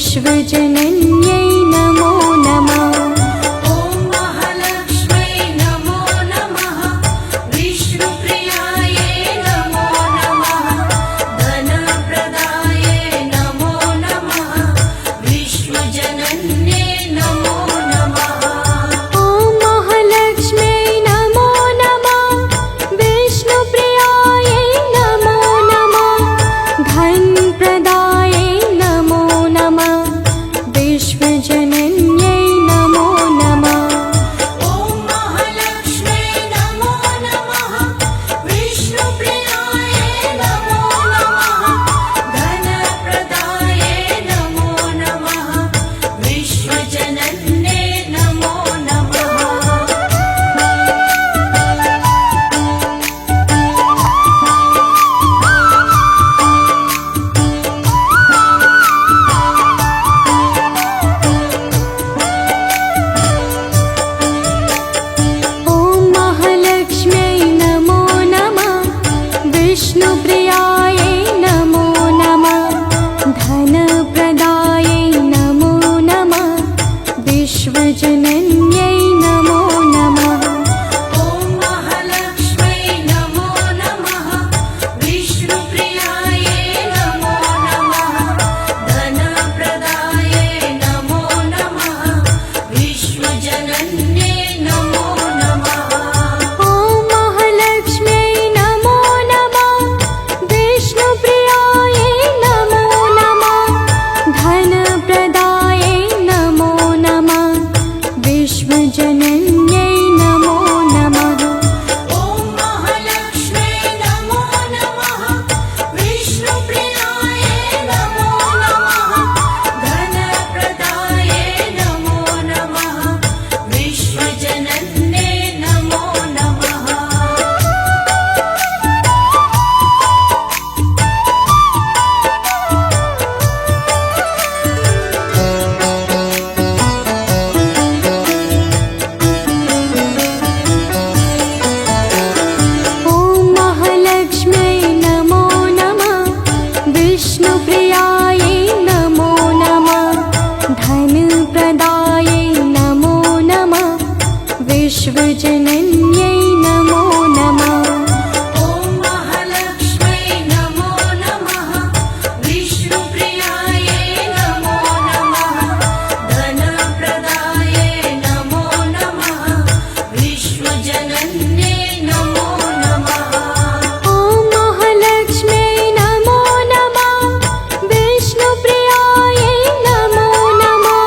विश्वजनन्यै नमो नमः। ॐ महालक्ष्म्यै नमो नमः। विष्णुप्रियायै नमो नमः। धनप्रदायै नमो नमः। विश्वजनन्यै नमो नमः। ॐ महालक्ष्म्यै नमो नमः। विष्णुप्रियायै नमो नमः। धनप्रदायै नमो नमः। विश्वजनन्यै नमो नमः। ॐ महालक्ष्म्यै नमो नमः। विष्णुप्रियायै नमो नमः। धनप्रदायै नमो नमः। विश्वजनन्यै नमो नमः। ॐ महालक्ष्म्यै नमो नमः। विष्णुप्रियायै नमो नमः। धनप्रदायै नमो नमः। विश्वजनन्यै नमो नमः। ॐ महालक्ष्म्यै नमो नमः। विष्णुप्रियायै नमो नमः। धनप्रदायै नमो नमः। विश्वजनन्यै नमो नमः। ॐ महालक्ष्म्यै नमो नमः। विष्णुप्रियायै नमो नमः। धनप्रदायै नमो नमः। विश्वजनन्यै नमो नमः। ॐ महालक्ष्म्यै नमो नमः। विष्णुप्रियायै नमो नमः। धनप्रदायै नमो नमः। विश्वजनन्यै नमो नमः। ॐ महालक्ष्म्यै नमो नमः। विष्णुप्रियायै नमो नमः। धनप्रदायै नमो नमः। विश्वजनन्यै नमो नमः। ॐ महालक्ष्म्यै नमो नमः। विष्णुप्रियायै नमो नमः। धनप्रदायै नमो नमः। विश्वजनन्यै नमो नमः। ॐ महालक्ष्म्यै नमो नमः। विष्णुप्रियायै नमो नमः।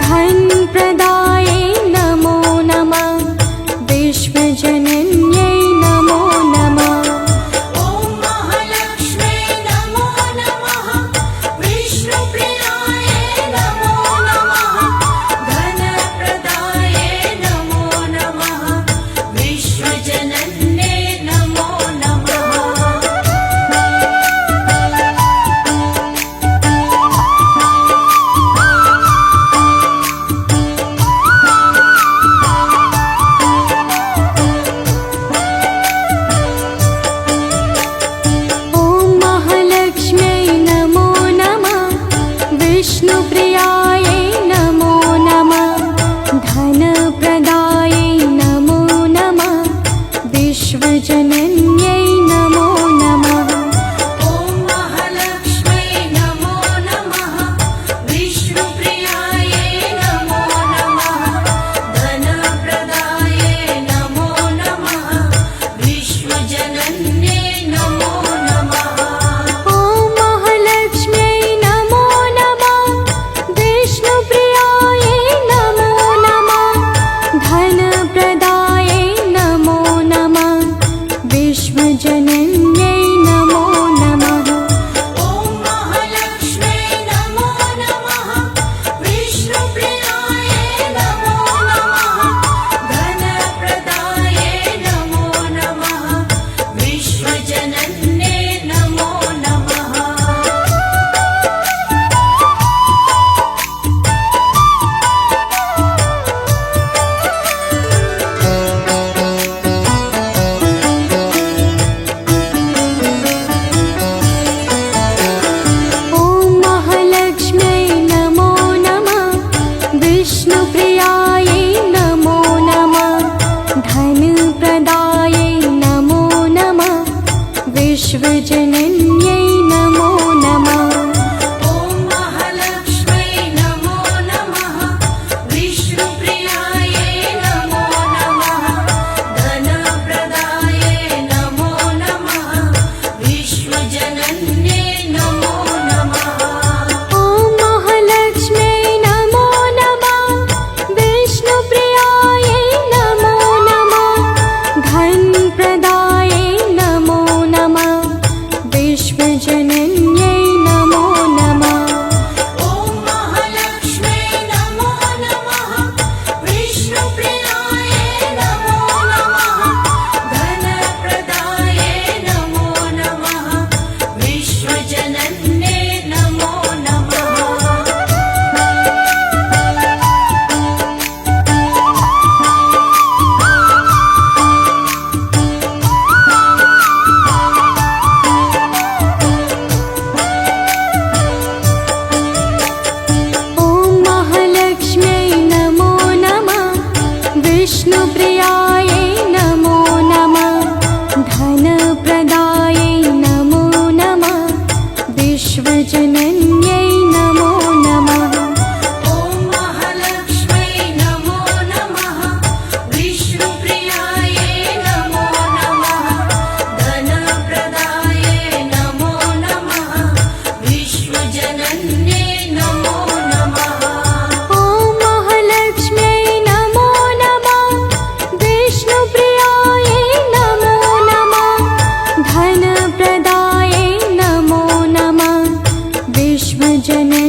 धनप्रदायै नमो नमः। विश्वजनन्यै नमो नमः। ॐ महालक्ष्म्यै नमो नमः। विष्णुप्रियायै नमो नमः। धनप्रदायै नमो नमः। विश्वजनन्यै नमो नमः। ॐ महालक्ष्म्यै नमो नमः। विष्णुप्रियायै नमो नमः। धनप्रदायै नमो नमः। विश्वजनन्यै नमो नमः। ॐ महालक्ष्म्यै नमो नमः। विष्णुप्रियायै नमो नमः। धनप्रदायै नमो नमः। विश्वजनन्यै नमो नमः। ॐ महालक्ष्म्यै नमो नमः।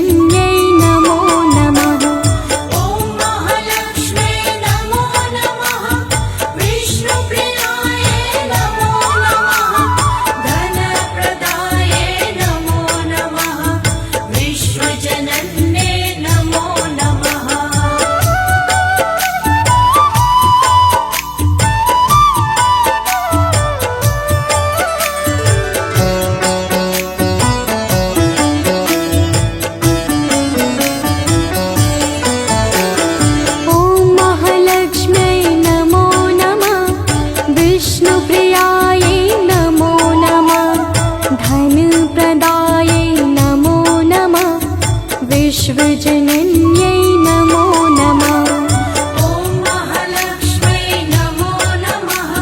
विश्वजनन्यै नमो नमः ॐ महालक्ष्म्यै नमो नमः विष्णुप्रियायै नमो नमः धनप्रदायै नमो नमः विश्वजनन्यै नमो नमः ॐ महालक्ष्म्यै नमो नमः विष्णुप्रियायै नमो नमः धनप्रदायै नमो नमः विश्वजनन्यै नमो नमः ॐ महालक्ष्म्यै नमो नमः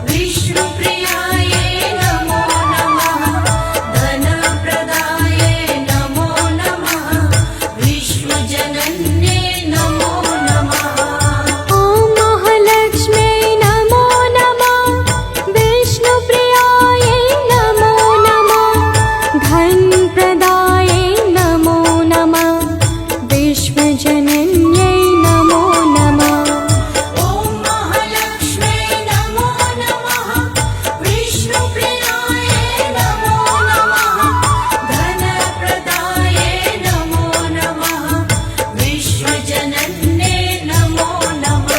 विष्णुप्रियायै नमो नमः धनप्रदायै नमो नमः विश्वजनन्यै नमो नमः ॐ महालक्ष्म्यै नमो नमः विष्णुप्रियायै नमो नमः धनप्रदायै नमो नमः विश्वजनन्यै नमो नमः ॐ महालक्ष्म्यै नमो नमः विष्णुप्रियायै नमो नमः धनप्रदायै नमो नमः विश्वजनन्यै नमो नमः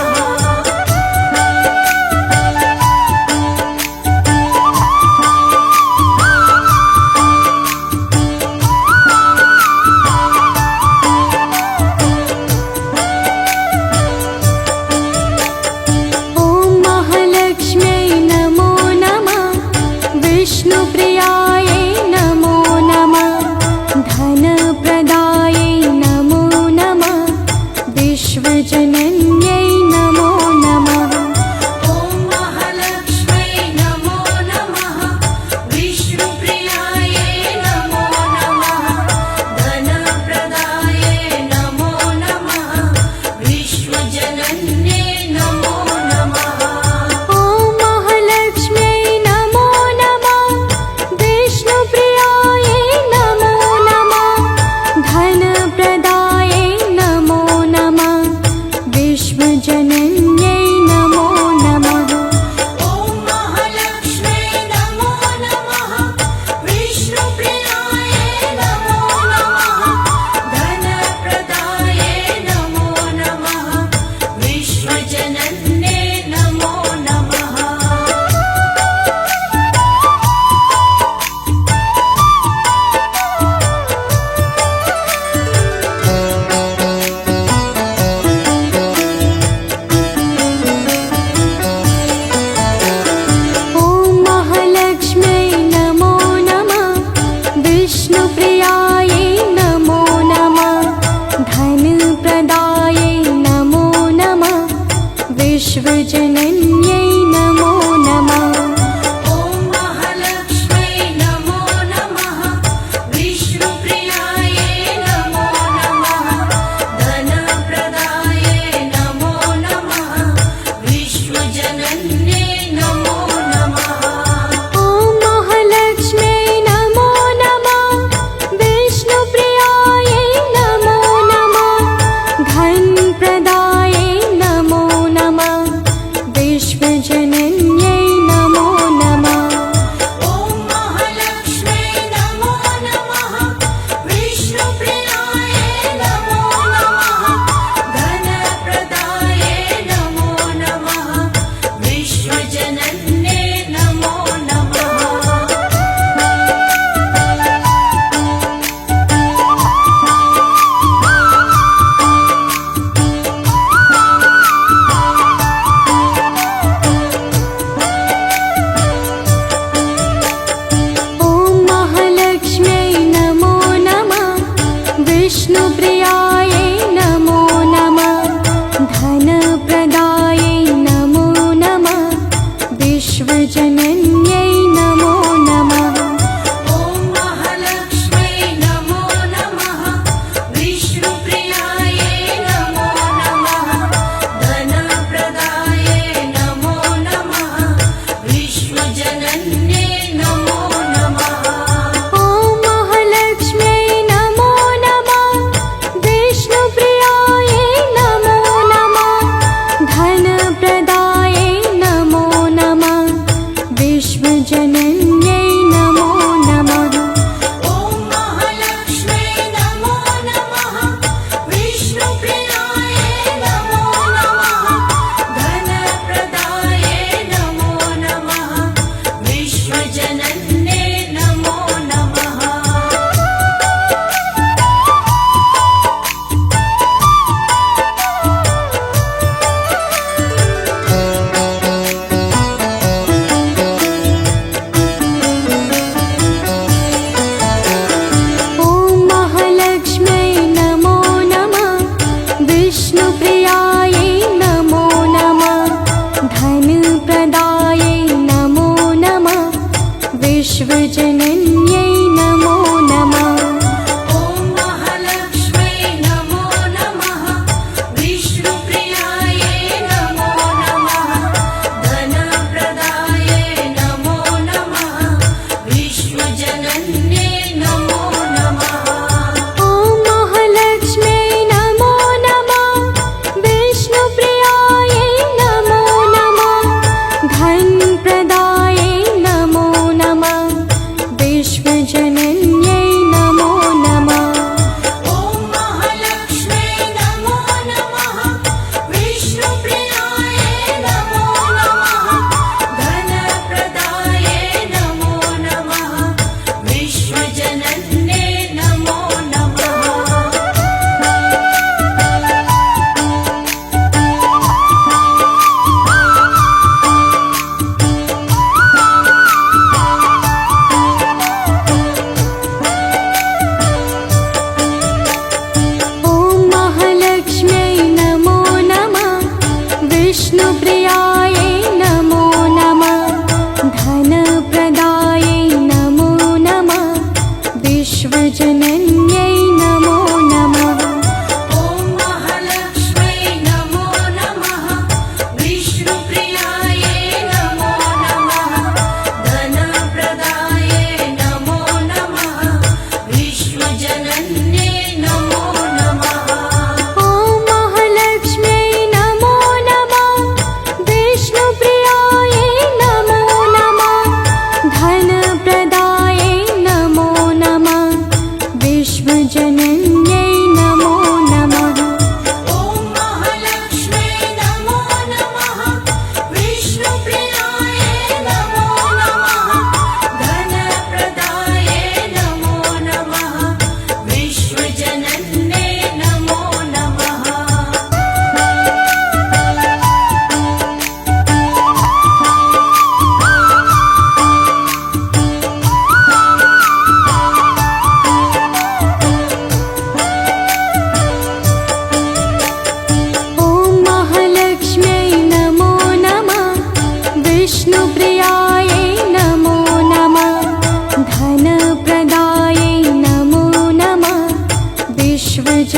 ॐ महालक्ष्म्यै नमो नमः विष्णुप्रियायै नमो नमः धनप्रदायै नमो नमः विश्वजनन्यै नमो नमः ॐ महालक्ष्म्यै नमो नमः विष्णुप्रियायै नमो नमः धनप्रदायै नमो नमः विश्वजनन्यै नमो नमः ॐ महालक्ष्म्यै नमो नमः विष्णुप्रियायै नमो नमः धनप्रदायै नमो नमः विश्वजनन्यै नमो नमः ॐ महालक्ष्म्यै नमो नमः विष्णुप्रियायै नमो नमः धनप्रदायै नमो नमः विश्वजनन्यै नमो नमः ॐ महालक्ष्म्यै नमो नमः विष्णुप्रियायै नमो नमः धनप्रदायै नमो नमः विश्वजनन्यै नमो नमः ॐ महालक्ष्म्यै नमो नमः विष्णुप्रियायै नमो नमः धनप्रदायै नमो नमः विश्वजनन्यै नमो नमः ॐ महालक्ष्म्यै नमो नमः विष्णुप्रियायै नमो नमः धनप्रदायै नमो नमः विश्वजनन्यै नमो नमः ॐ महालक्ष्म्यै नमो नमः विष्णुप्रियायै नमो नमः धनप्रदायै नमो नमः विश्वजनन्यै नमो नमः ॐ महालक्ष्म्यै नमो नमः विष्णुप्रियायै नमो नमः धनप्रदायै नमो नमः विश्वजनन्यै नमो नमः ॐ महालक्ष्म्यै नमो नमः विष्णुप्रियायै नमो नमः धनप्रदायै नमो नमः विश्वजनन्यै नमो नमः ॐ महालक्ष्म्यै नमो नमः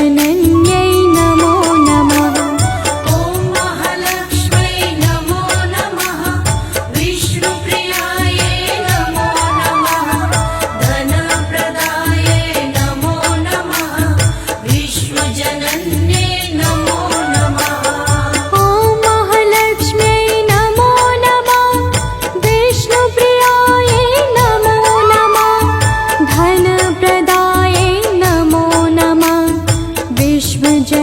विश्वजनन्यै नमो नमः ॐ महालक्ष्म्यै नमो नमः विष्णुप्रियायै नमो नमः धनप्रदायै नमो नमः विश्वजनन्यै नमो नमः ॐ महालक्ष्म्यै नमो नमः विष्णुप्रियायै नमो नमः धनप्रदायै नमो नमः विश्वजनन्यै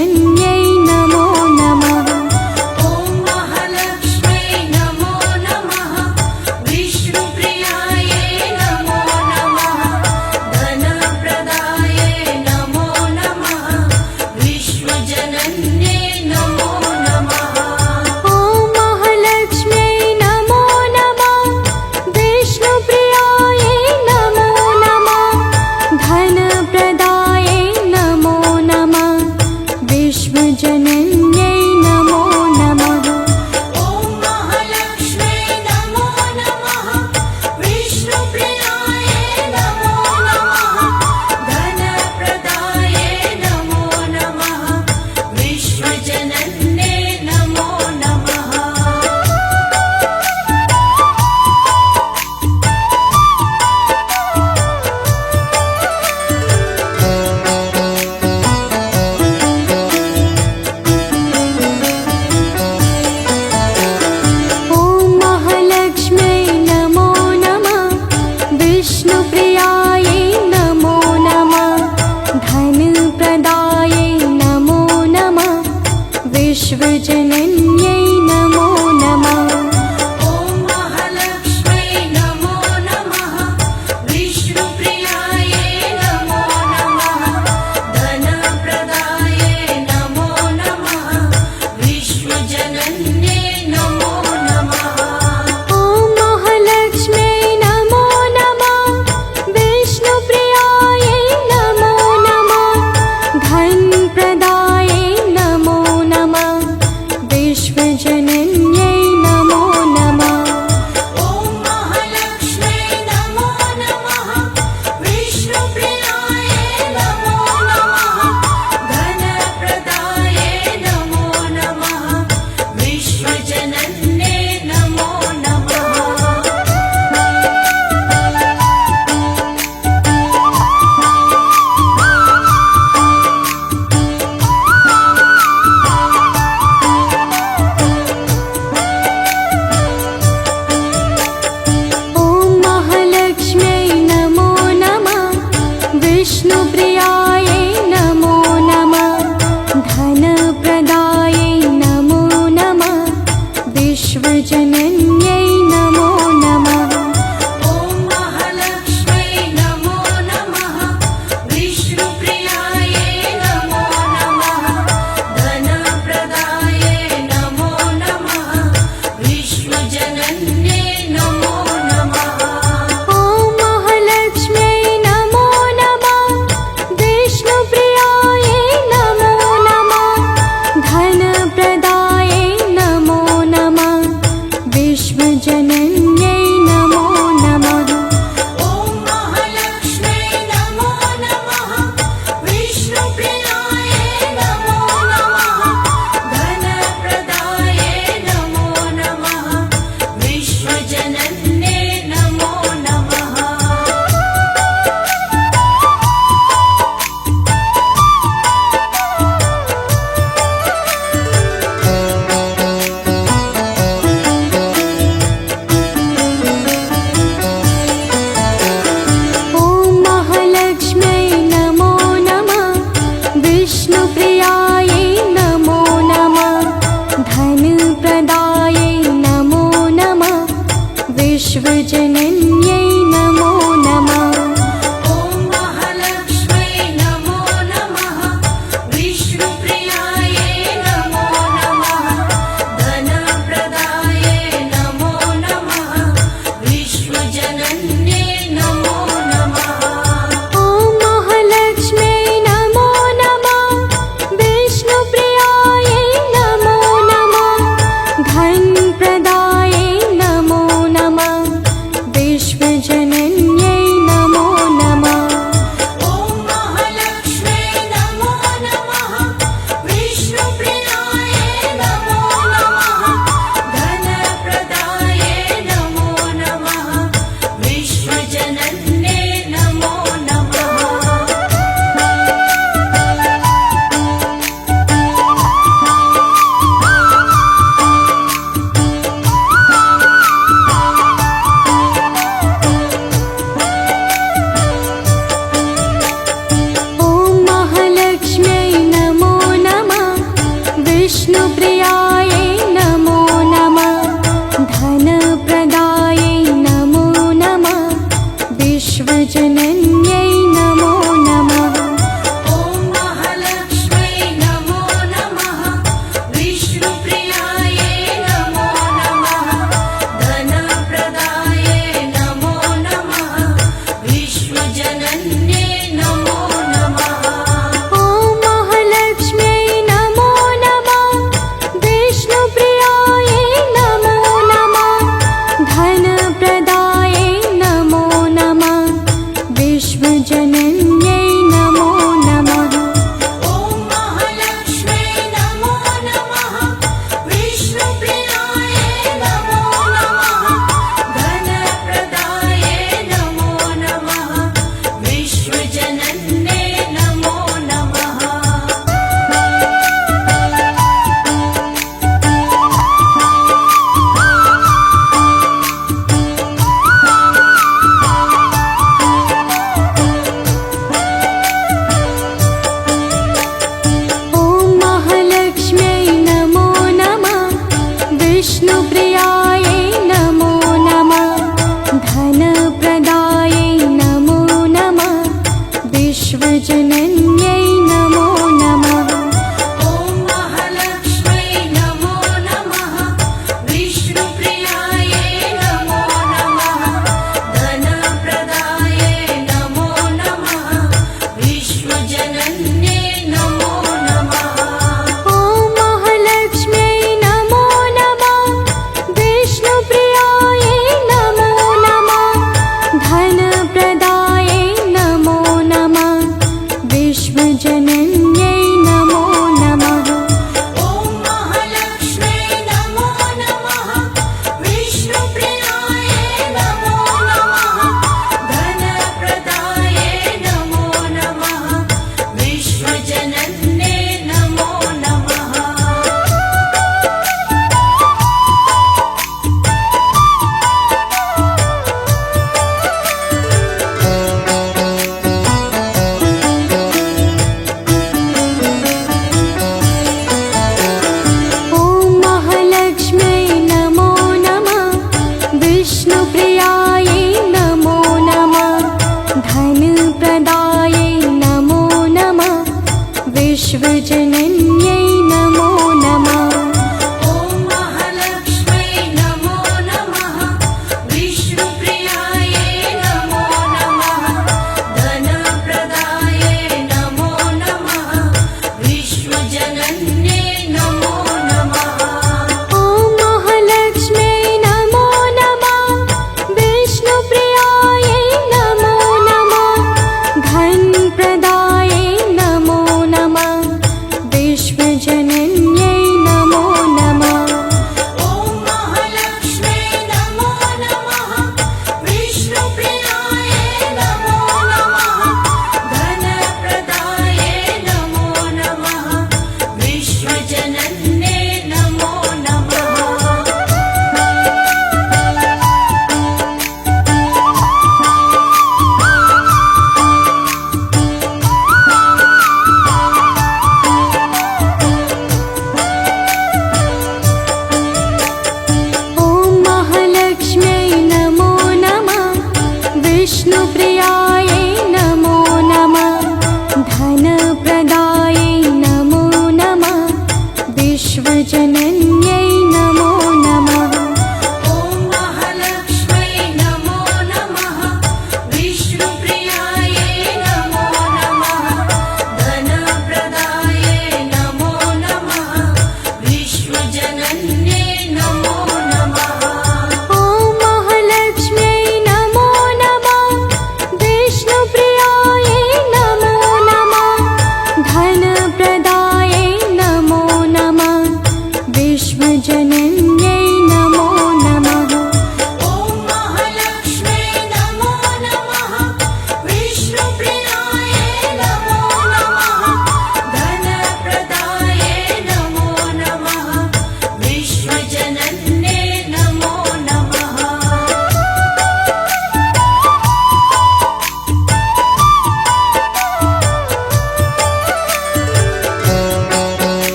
विश्वजनन्यै नमो नमः ॐ महालक्ष्म्यै नमो नमः विष्णुप्रियायै नमो नमः धनप्रदायै नमो नमः विश्वजनन्यै नमो नमः ॐ महालक्ष्म्यै नमो नमः विष्णुप्रियायै नमो नमः धनप्रदायै नमो नमः विश्वजनन्यै नमो नमः ॐ महालक्ष्म्यै नमो नमः विष्णुप्रियायै नमो नमः धनप्रदायै नमो नमः विश्वजनन्यै नमो नमः ॐ महालक्ष्म्यै नमो नमः विष्णुप्रियायै नमो नमः धनप्रदायै नमो नमः विश्वजनन्यै नमो नमः ॐ महालक्ष्म्यै नमो नमः विष्णुप्रियायै नमो नमः धनप्रदायै नमो नमः विश्वजनन्यै नमो नमः ॐ महालक्ष्म्यै नमो नमः विष्णुप्रियायै नमो नमः धनप्रदायै नमो नमः विश्वजनन्यै विष्णुप्रियायै नमो नमः धनप्रदायै नमो नमः विश्वजनन्यै नमो नमः ॐ महालक्ष्मै नमो नमः विष्णुप्रियायै नमो नमः धनप्रदायै नमो नमः विश्वजनन्यै नमो नमः ॐ महालक्ष्म्यै नमो नमः विष्णुप्रियायै नमो नमः धनप्रदायै नमो नमः विश्वजनन्यै नमो नमः ॐ महालक्ष्मै नमो नमः विष्णुप्रियायै नमो नमः धनप्रदायै नमो नमः विश्वजनन्यै नमो नमः ॐ महालक्ष्म्यै नमो नमः विष्णुप्रियायै नमो नमः धनप्रदायै नमो नमः विश्वजनन्यै नमो नमः ॐ महालक्ष्मै नमो नमः विष्णुप्रियायै नमो नमः धनप्रदायै नमो नमः विश्वजनन्यै नमो नमः ॐ महालक्ष्म्यै नमो नमः विष्णुप्रियायै नमो नमः धनप्रदायै नमो नमः विश्वजनन्यै नमो नमः ॐ महालक्ष्मै नमो नमः विष्णुप्रियायै नमो नमः धनप्रदायै नमो नमः विश्वजनन्यै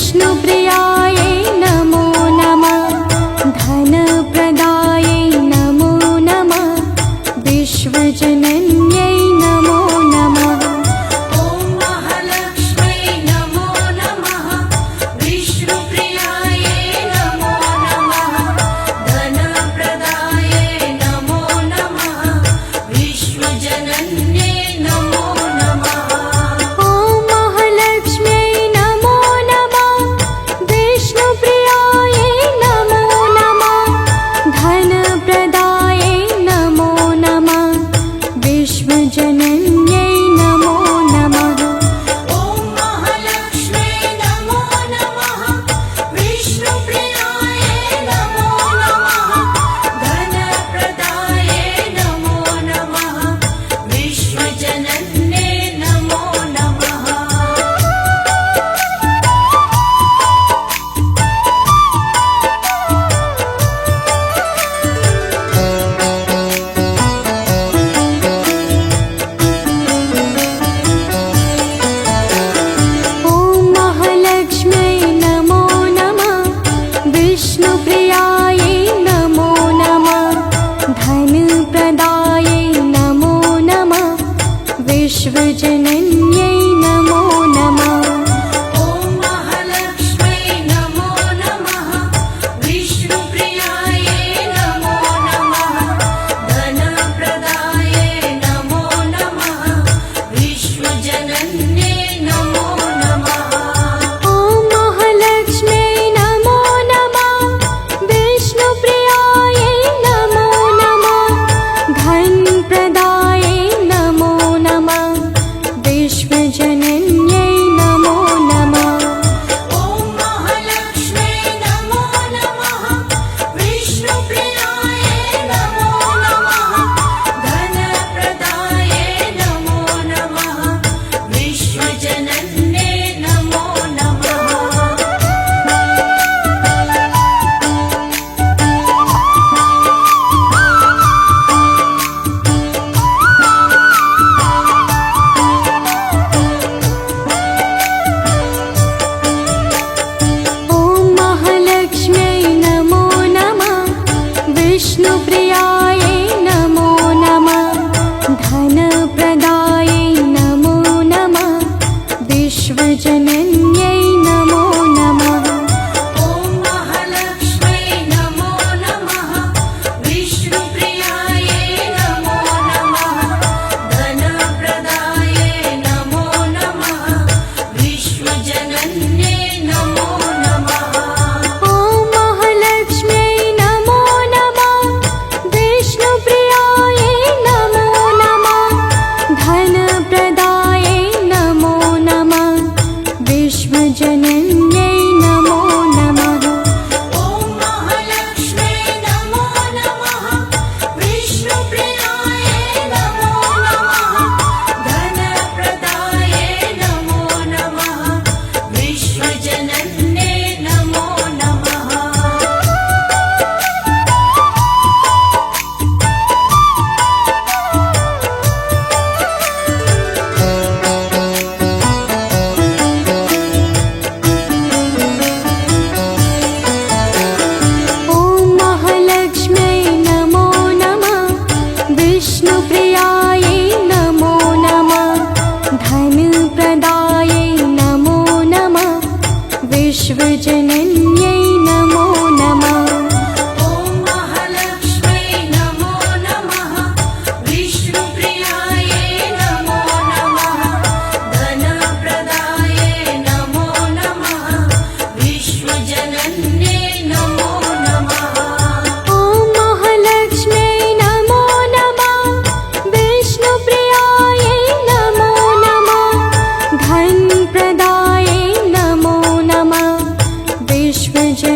विष्णुप्रियायै नमो नमः धनप्रदायै नमो नमः विश्वजनन्यै नमो नमः ॐ महालक्ष्मै नमो नमः विष्णुप्रियायै नमो नमः धनप्रदायै नमो नमः विश्वजनन्यै नमो नमः ॐ महालक्ष्म्यै नमो नमः विष्णुप्रियायै नमो नमः धनप्रदायै नमो नमः विश्वजनन्यै नमो नमः ॐ महालक्ष्मै नमो नमः विष्णुप्रियायै नमो नमः धनप्रदायै नमो नमः विश्वजनन्यै नमो नमः ॐ महालक्ष्म्यै नमो नमः विष्णुप्रियायै नमो नमः धनप्रदायै नमो नमः विश्वजनन्यै नमो नमः ॐ महालक्ष्मै नमो नमः विष्णुप्रियायै नमो नमः धनप्रदायै नमो नमः विश्वजनन्यै नमो नमः ॐ महालक्ष्म्यै नमो नमः विष्णुप्रियायै नमो नमः धनप्रदायै नमो नमः विश्वजनन्यै नमो नमः ॐ महालक्ष्मै नमो नमः विष्णुप्रियायै नमो नमः धनप्रदायै नमो नमः विश्वजनन्यै नमो नमः ॐ महालक्ष्म्यै नमो नमः विष्णुप्रियायै नमो नमः धनप्रदायै नमो नमः विश्वजनन्यै नमो नमः ॐ महालक्ष्मै नमो नमः विष्णुप्रियायै नमो नमः धनप्रदायै नमो नमः विश्वजनन्यै नमो नमः ॐ महालक्ष्म्यै नमो नमः विष्णुप्रियायै नमो नमः धनप्रदायै नमो नमः विश्वजनन्यै नमो नमः ॐ महालक्ष्मै नमो नमः विष्णुप्रियायै नमो नमः धनप्रदायै नमो नमः विश्वजनन्यै नमो नमः ॐ महालक्ष्म्यै नमो नमः विष्णुप्रियायै नमो नमः धनप्रदायै नमो नमः विश्वजनन्यै नमो नमः ॐ महालक्ष्मै नमो नमः विष्णुप्रियायै नमो नमः धनप्रदायै नमो नमः विश्वजनन्यै नमो नमः ॐ महालक्ष्म्यै नमो नमः विष्णुप्रियायै नमो नमः धनप्रदायै नमो नमः विश्वजनन्यै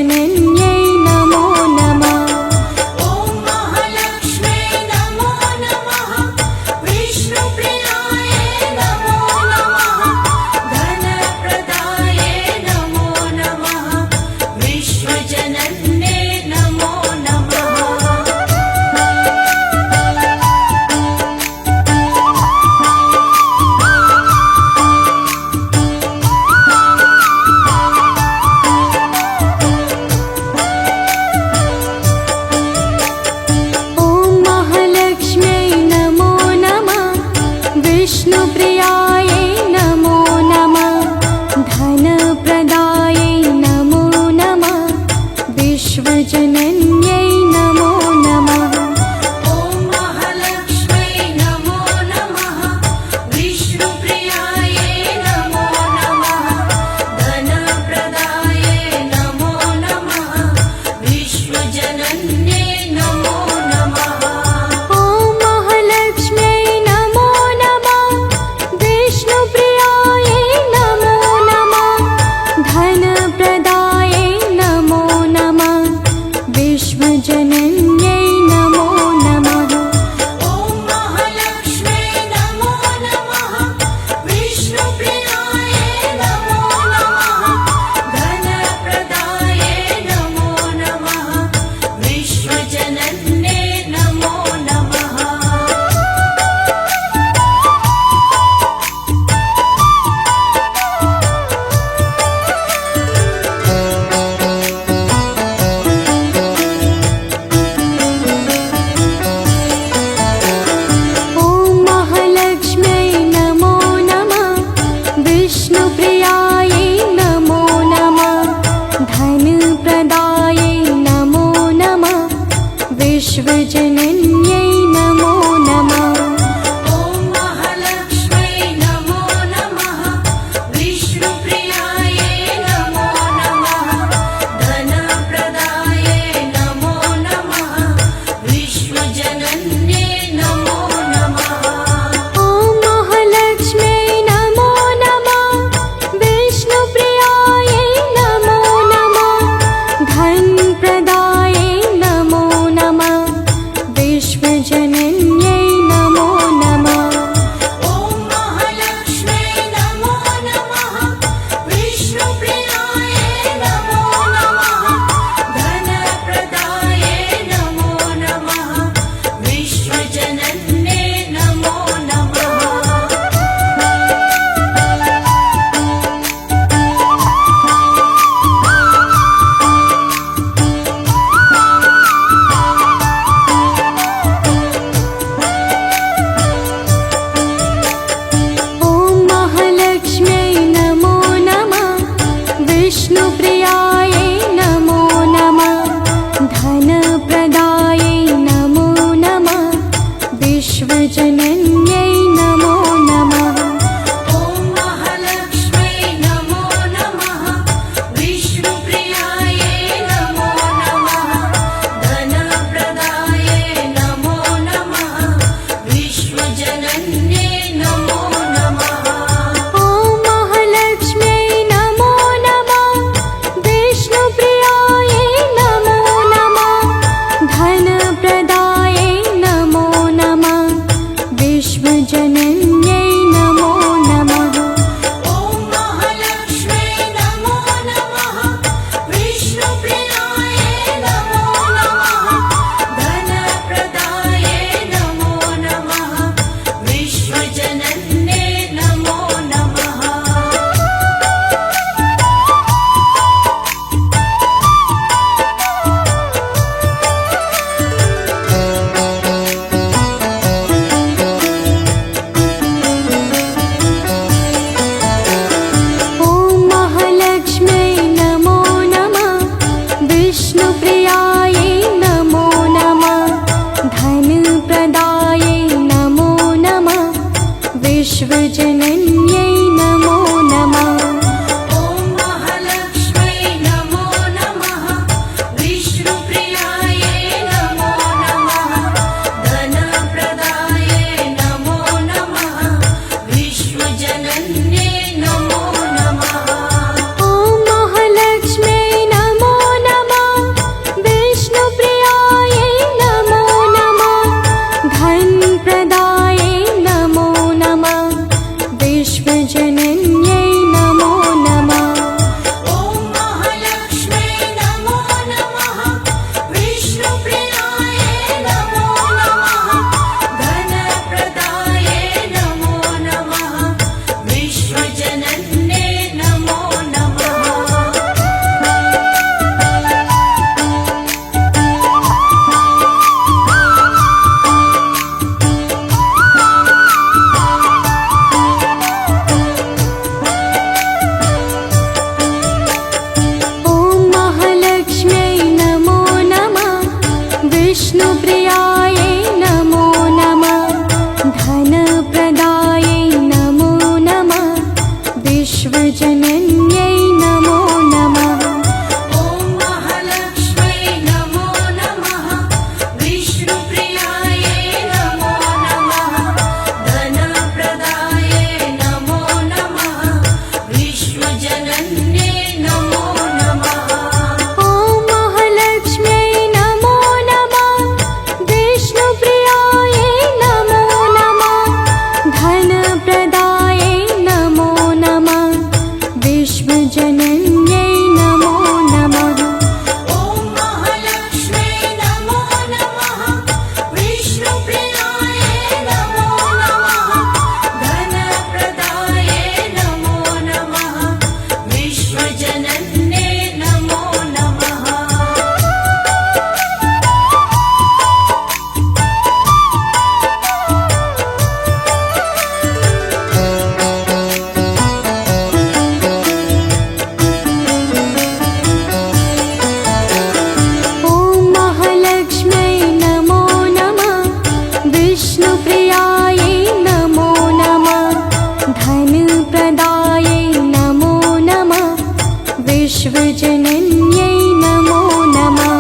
विश्वजनन्यै नमो नमः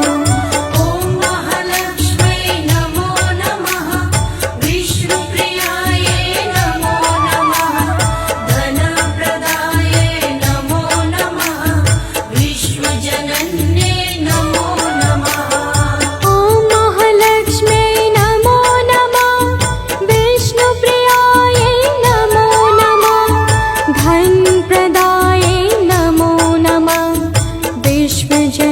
ॐ महालक्ष्म्यै नमो नमः विष्णुप्रियायै नमो नमः धनप्रदायै नमो नमः विश्वजनन्यै नमो नमः ॐ महालक्ष्म्यै नमो नमः विष्णुप्रियायै नमो नमः धनप्रदायै नमो नमः विश्वजनन्यै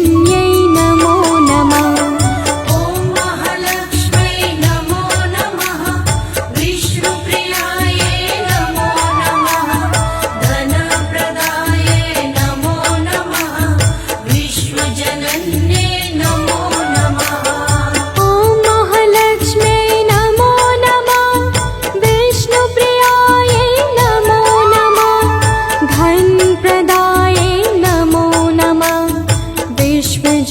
धन्यै नमो नमः ॐ महालक्ष्म्यै नमो नमः विष्णुप्रियायै नमो नमः धनप्रदायै नमो नमः विश्वजनन्यै नमो नमः ॐ महालक्ष्म्यै नमो नमः विष्णुप्रियायै नमो नमः धनप्रदायै नमो नमः विश्वजनन्यै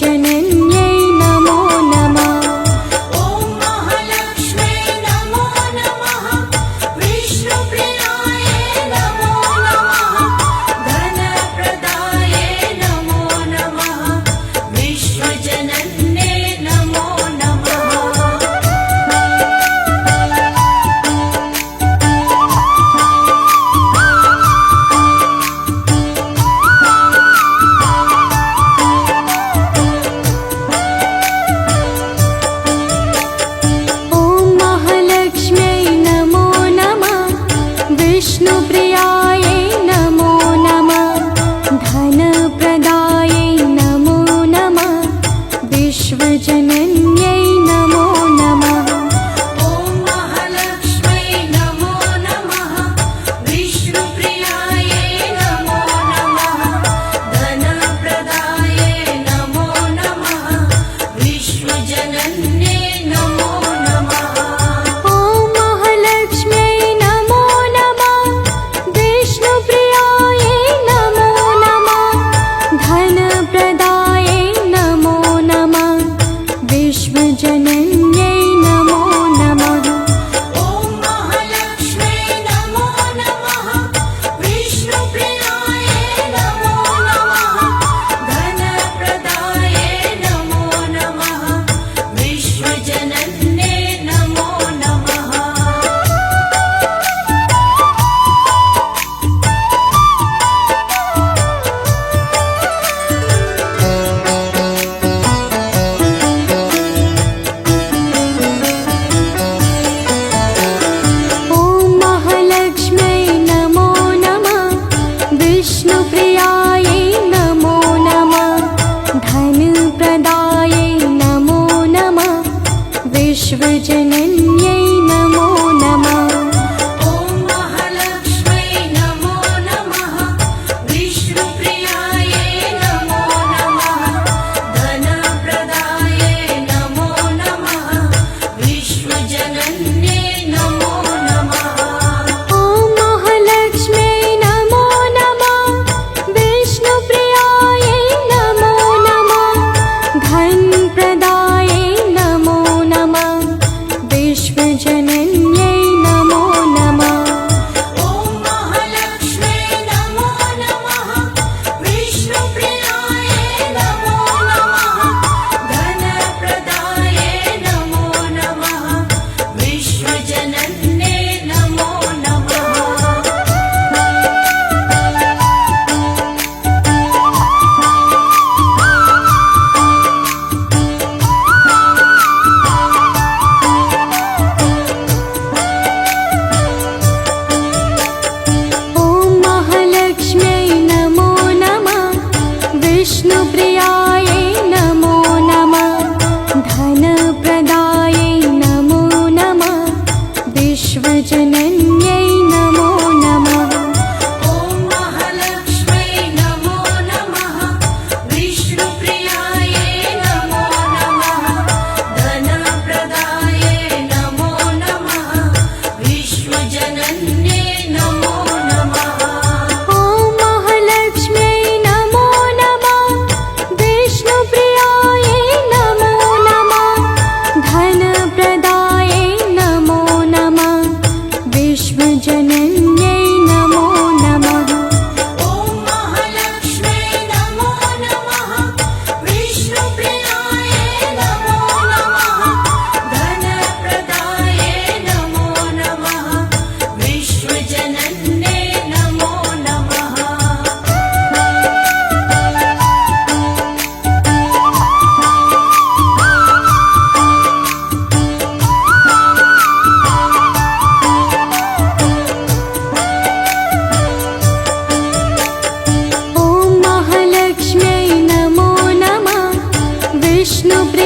विष्णु